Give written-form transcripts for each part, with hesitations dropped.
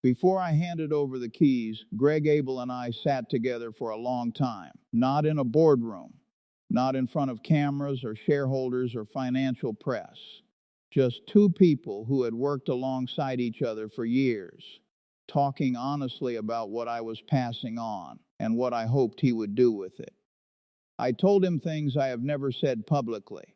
Before I handed over the keys, Greg, Abel, and I sat together for a long time, not in a boardroom, not in front of cameras or shareholders or financial press, just two people who had worked alongside each other for years, talking honestly about what I was passing on and what I hoped he would do with it. I told him things I have never said publicly,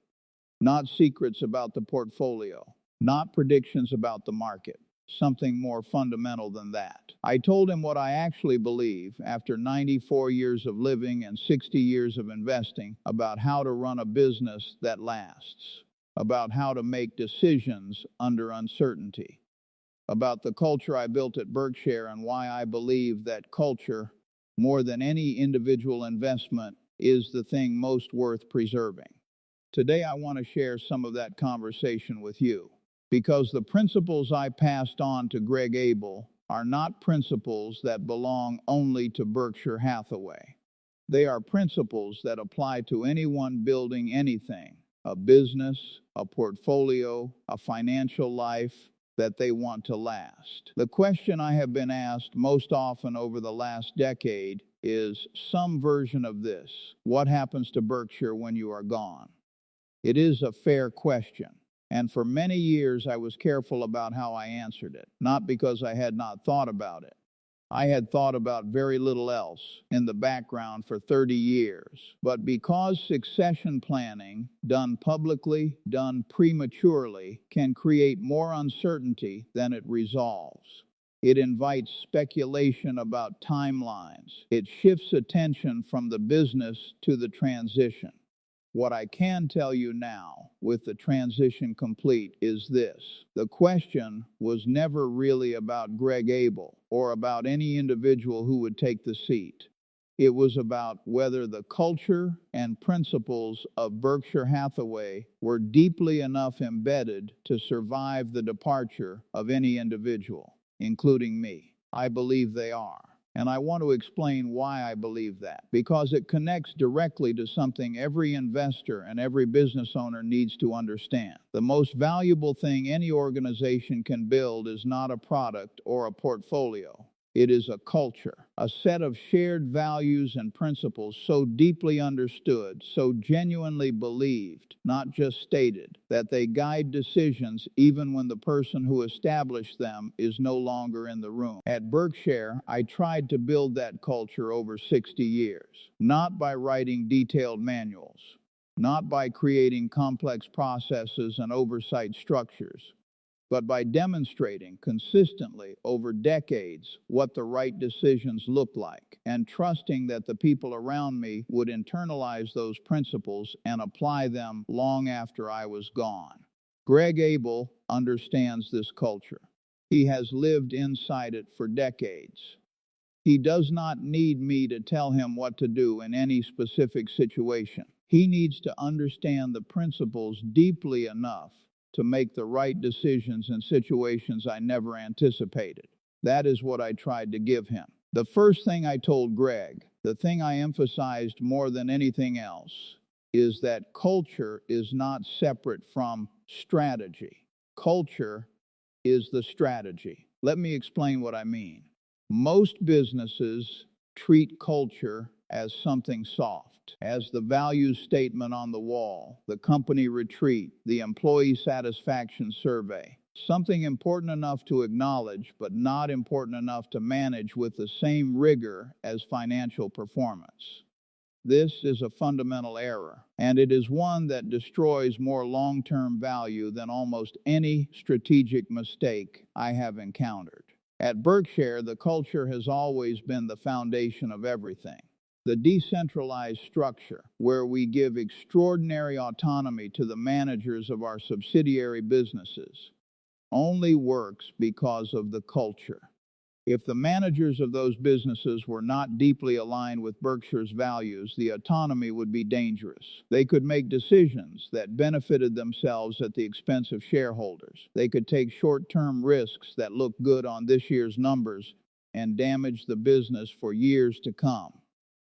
not secrets about the portfolio, not predictions about the market, something more fundamental than that. I told him what I actually believe after 94 years of living and 60 years of investing about how to run a business that lasts, about how to make decisions under uncertainty, about the culture I built at Berkshire and why I believe that culture, more than any individual investment, is the thing most worth preserving. Today I want to share some of that conversation with you, because the principles I passed on to Greg Abel are not principles that belong only to Berkshire Hathaway. They are principles that apply to anyone building anything, a business, a portfolio, a financial life that they want to last. The question I have been asked most often over the last decade is some version of this: what happens to Berkshire when you are gone? It is a fair question, and for many years I was careful about how I answered it, not because I had not thought about it. I had thought about very little else in the background for 30 years, but because succession planning, done publicly, done prematurely, can create more uncertainty than it resolves. It invites speculation about timelines. It shifts attention from the business to the transition. What I can tell you now, with the transition complete, is this: the question was never really about Greg Abel or about any individual who would take the seat. It was about whether the culture and principles of Berkshire Hathaway were deeply enough embedded to survive the departure of any individual, including me. I believe they are. And I want to explain why I believe that, because it connects directly to something every investor and every business owner needs to understand. The most valuable thing any organization can build is not a product or a portfolio. It is a culture, a set of shared values and principles so deeply understood, so genuinely believed, not just stated, that they guide decisions even when the person who established them is no longer in the room. At Berkshire, I tried to build that culture over 60 years, not by writing detailed manuals, not by creating complex processes and oversight structures, but by demonstrating consistently over decades what the right decisions look like, and trusting that the people around me would internalize those principles and apply them long after I was gone. Greg Abel understands this culture. He has lived inside it for decades. He does not need me to tell him what to do in any specific situation. He needs to understand the principles deeply enough to make the right decisions in situations I never anticipated. That is what I tried to give him. The first thing I told Greg, the thing I emphasized more than anything else, is that culture is not separate from strategy. Culture is the strategy. Let me explain what I mean. Most businesses treat culture as something soft, as the values statement on the wall, the company retreat, the employee satisfaction survey. Something important enough to acknowledge, but not important enough to manage with the same rigor as financial performance. This is a fundamental error, and it is one that destroys more long-term value than almost any strategic mistake I have encountered. At Berkshire, the culture has always been the foundation of everything. The decentralized structure, where we give extraordinary autonomy to the managers of our subsidiary businesses, only works because of the culture. If the managers of those businesses were not deeply aligned with Berkshire's values, the autonomy would be dangerous. They could make decisions that benefited themselves at the expense of shareholders. They could take short-term risks that look good on this year's numbers and damage the business for years to come.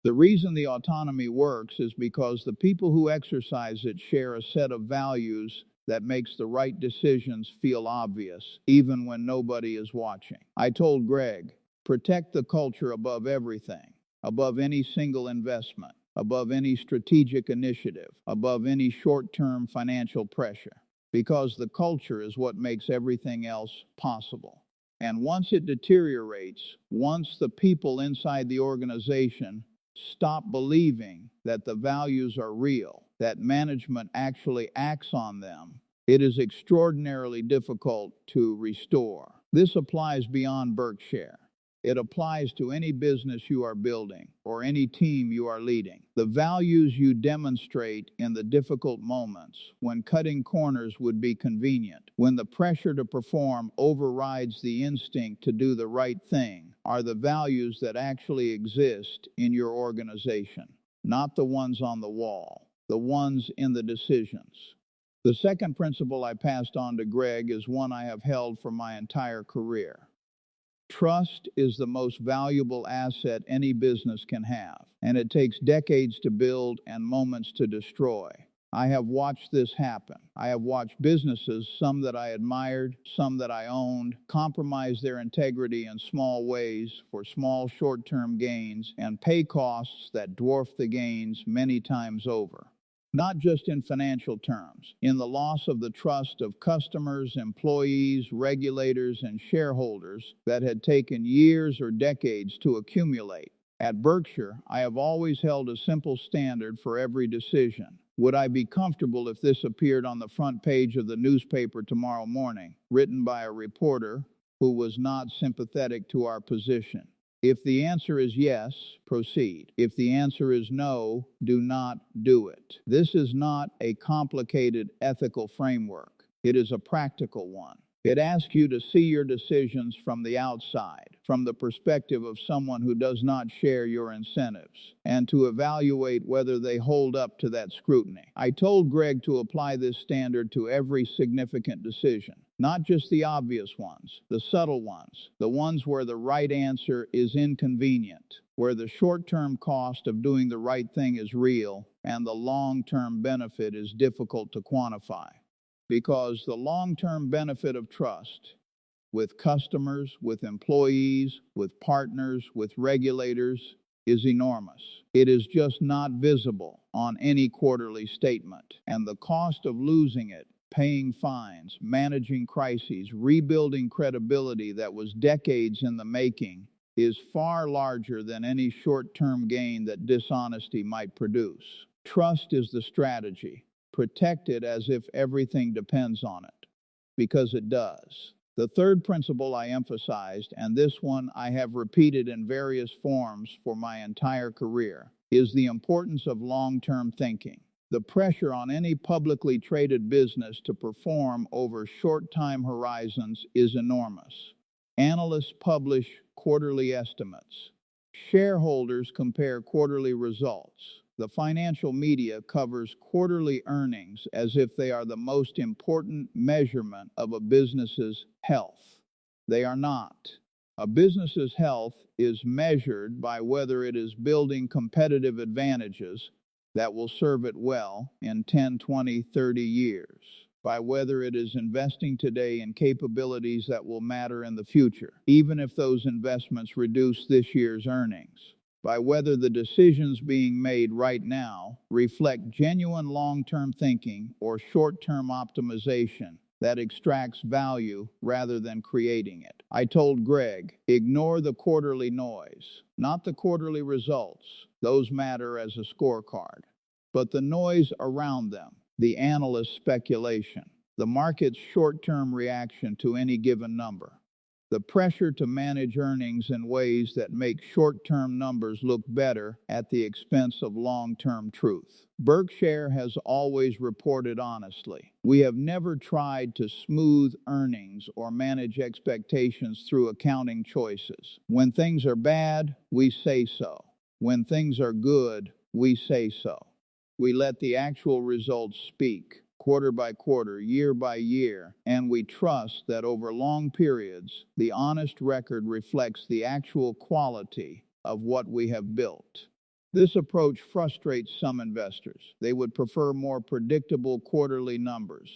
The reason the autonomy works is because the people who exercise it share a set of values that makes the right decisions feel obvious, even when nobody is watching. I told Greg, protect the culture above everything, above any single investment, above any strategic initiative, above any short-term financial pressure, because the culture is what makes everything else possible. And once it deteriorates, once the people inside the organization stop believing that the values are real, that management actually acts on them, it is extraordinarily difficult to restore. This applies beyond Berkshire. It applies to any business you are building or any team you are leading. The values you demonstrate in the difficult moments, when cutting corners would be convenient, when the pressure to perform overrides the instinct to do the right thing, are the values that actually exist in your organization, not the ones on the wall, the ones in the decisions. The second principle I passed on to Greg is one I have held for my entire career. Trust is the most valuable asset any business can have, and it takes decades to build and moments to destroy. I have watched this happen. I have watched businesses, some that I admired, some that I owned, compromise their integrity in small ways for small short-term gains and pay costs that dwarf the gains many times over. Not just in financial terms, in the loss of the trust of customers, employees, regulators, and shareholders that had taken years or decades to accumulate. At Berkshire, I have always held a simple standard for every decision. Would I be comfortable if this appeared on the front page of the newspaper tomorrow morning, written by a reporter who was not sympathetic to our position? If the answer is yes, proceed. If the answer is no, do not do it. This is not a complicated ethical framework. It is a practical one. It asks you to see your decisions from the outside, from the perspective of someone who does not share your incentives, and to evaluate whether they hold up to that scrutiny. I told Greg to apply this standard to every significant decision, not just the obvious ones, the subtle ones, the ones where the right answer is inconvenient, where the short-term cost of doing the right thing is real and the long-term benefit is difficult to quantify. Because the long-term benefit of trust with customers, with employees, with partners, with regulators is enormous. It is just not visible on any quarterly statement. And the cost of losing it, paying fines, managing crises, rebuilding credibility that was decades in the making, is far larger than any short-term gain that dishonesty might produce. Trust is the strategy. Protect it as if everything depends on it, because it does. The third principle I emphasized, and this one I have repeated in various forms for my entire career, is the importance of long-term thinking. The pressure on any publicly traded business to perform over short time horizons is enormous. Analysts publish quarterly estimates. Shareholders compare quarterly results. The financial media covers quarterly earnings as if they are the most important measurement of a business's health. They are not. A business's health is measured by whether it is building competitive advantages that will serve it well in 10, 20, 30 years, by whether it is investing today in capabilities that will matter in the future, even if those investments reduce this year's earnings, by whether the decisions being made right now reflect genuine long-term thinking or short-term optimization that extracts value rather than creating it. I told Greg, ignore the quarterly noise, not the quarterly results. Those matter as a scorecard, but the noise around them, the analyst's speculation, the market's short-term reaction to any given number, the pressure to manage earnings in ways that make short-term numbers look better at the expense of long-term truth. Berkshire has always reported honestly. We have never tried to smooth earnings or manage expectations through accounting choices. When things are bad, we say so. When things are good, we say so. We let the actual results speak, quarter by quarter, year by year, and we trust that over long periods, the honest record reflects the actual quality of what we have built. This approach frustrates some investors. They would prefer more predictable quarterly numbers.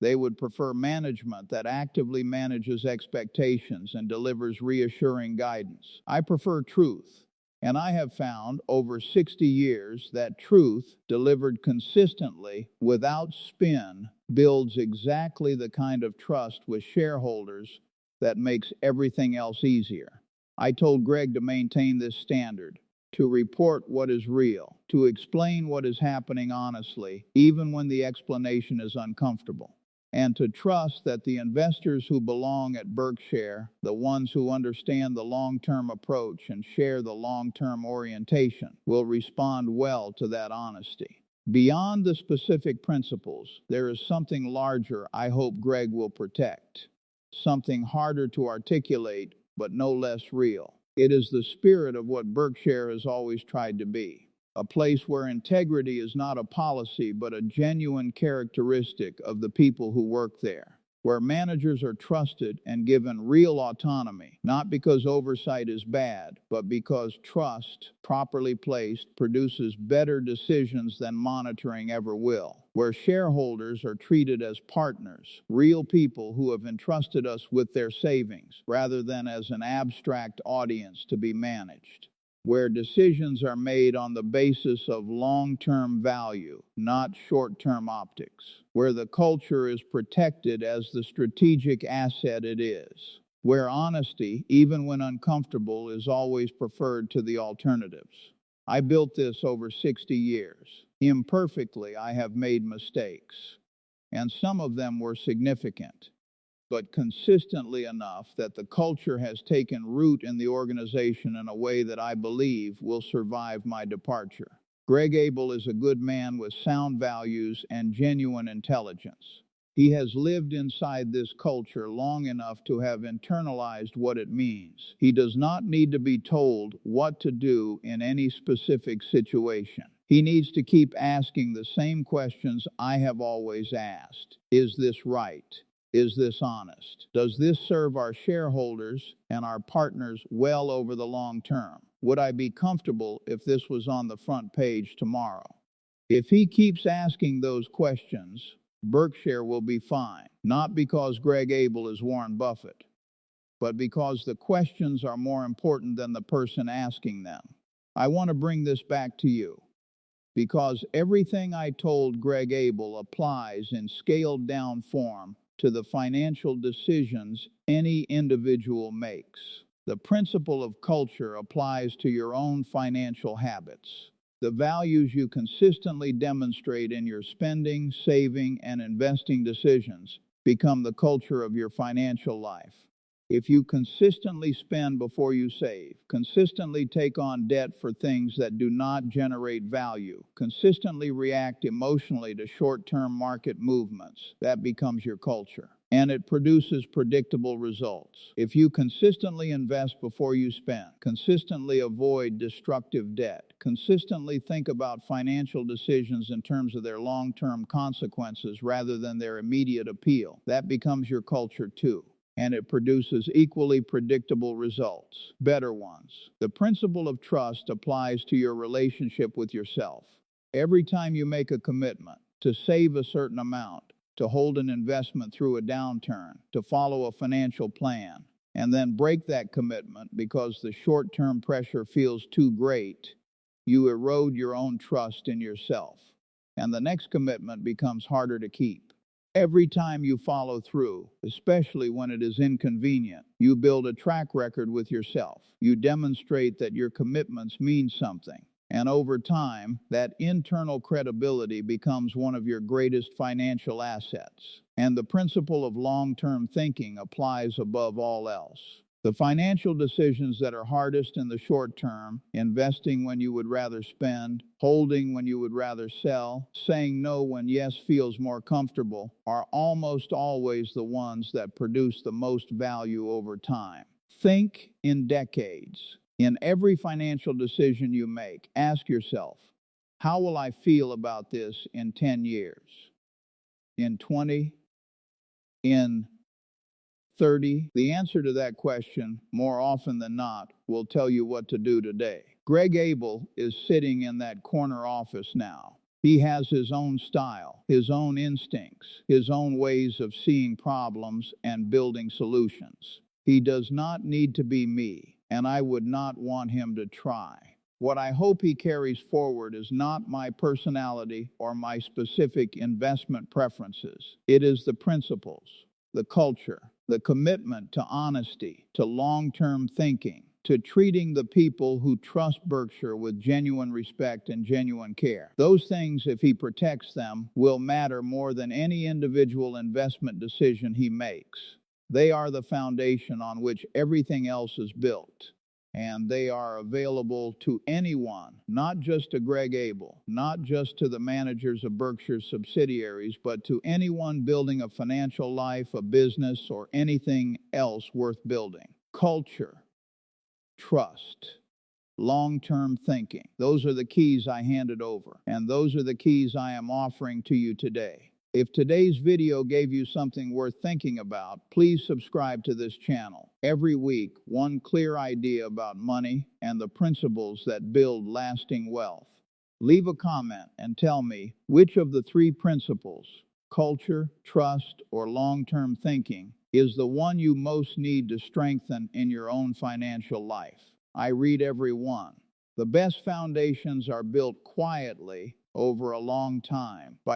They would prefer management that actively manages expectations and delivers reassuring guidance. I prefer truth. And I have found over 60 years that truth, delivered consistently without spin, builds exactly the kind of trust with shareholders that makes everything else easier. I told Greg to maintain this standard, to report what is real, to explain what is happening honestly, even when the explanation is uncomfortable, and to trust that the investors who belong at Berkshire, the ones who understand the long-term approach and share the long-term orientation, will respond well to that honesty. Beyond the specific principles, there is something larger I hope Greg will protect, something harder to articulate, but no less real. It is the spirit of what Berkshire has always tried to be. A place where integrity is not a policy, but a genuine characteristic of the people who work there. Where managers are trusted and given real autonomy, not because oversight is bad, but because trust, properly placed, produces better decisions than monitoring ever will. Where shareholders are treated as partners, real people who have entrusted us with their savings, rather than as an abstract audience to be managed. Where decisions are made on the basis of long-term value, not short-term optics. Where the culture is protected as the strategic asset it is. Where honesty, even when uncomfortable, is always preferred to the alternatives. I built this over 60 years. Imperfectly, I have made mistakes, and some of them were significant, but consistently enough that the culture has taken root in the organization in a way that I believe will survive my departure. Greg Abel is a good man with sound values and genuine intelligence. He has lived inside this culture long enough to have internalized what it means. He does not need to be told what to do in any specific situation. He needs to keep asking the same questions I have always asked. Is this right? Is this honest? Does this serve our shareholders and our partners well over the long term? Would I be comfortable if this was on the front page tomorrow? If he keeps asking those questions, Berkshire will be fine. Not because Greg Abel is Warren Buffett, but because the questions are more important than the person asking them. I want to bring this back to you, because everything I told Greg Abel applies in scaled down form to the financial decisions any individual makes. The principle of culture applies to your own financial habits. The values you consistently demonstrate in your spending, saving, and investing decisions become the culture of your financial life. If you consistently spend before you save, consistently take on debt for things that do not generate value, consistently react emotionally to short-term market movements, that becomes your culture. And it produces predictable results. If you consistently invest before you spend, consistently avoid destructive debt, consistently think about financial decisions in terms of their long-term consequences rather than their immediate appeal, that becomes your culture too. And it produces equally predictable results, better ones. The principle of trust applies to your relationship with yourself. Every time you make a commitment to save a certain amount, to hold an investment through a downturn, to follow a financial plan, and then break that commitment because the short-term pressure feels too great, you erode your own trust in yourself, and the next commitment becomes harder to keep. Every time you follow through, especially when it is inconvenient, you build a track record with yourself. You demonstrate that your commitments mean something. And over time, that internal credibility becomes one of your greatest financial assets. And the principle of long-term thinking applies above all else. The financial decisions that are hardest in the short term, investing when you would rather spend, holding when you would rather sell, saying no when yes feels more comfortable, are almost always the ones that produce the most value over time. Think in decades. In every financial decision you make, ask yourself, how will I feel about this in 10 years? In 20? In 30? The answer to that question, more often than not, will tell you what to do today. Greg Abel is sitting in that corner office now. He has his own style, his own instincts, his own ways of seeing problems and building solutions. He does not need to be me, and I would not want him to try. What I hope he carries forward is not my personality or my specific investment preferences. It is the principles, the culture, the commitment to honesty, to long-term thinking, to treating the people who trust Berkshire with genuine respect and genuine care. Those things, if he protects them, will matter more than any individual investment decision he makes. They are the foundation on which everything else is built. And they are available to anyone, not just to Greg Abel, not just to the managers of Berkshire's subsidiaries, but to anyone building a financial life, a business, or anything else worth building. Culture, trust, long-term thinking. Those are the keys I handed over, and those are the keys I am offering to you today. If today's video gave you something worth thinking about, please subscribe to this channel. Every week, one clear idea about money and the principles that build lasting wealth. Leave a comment and tell me which of the three principles, culture, trust, or long-term thinking, is the one you most need to strengthen in your own financial life. I read every one. The best foundations are built quietly over a long time by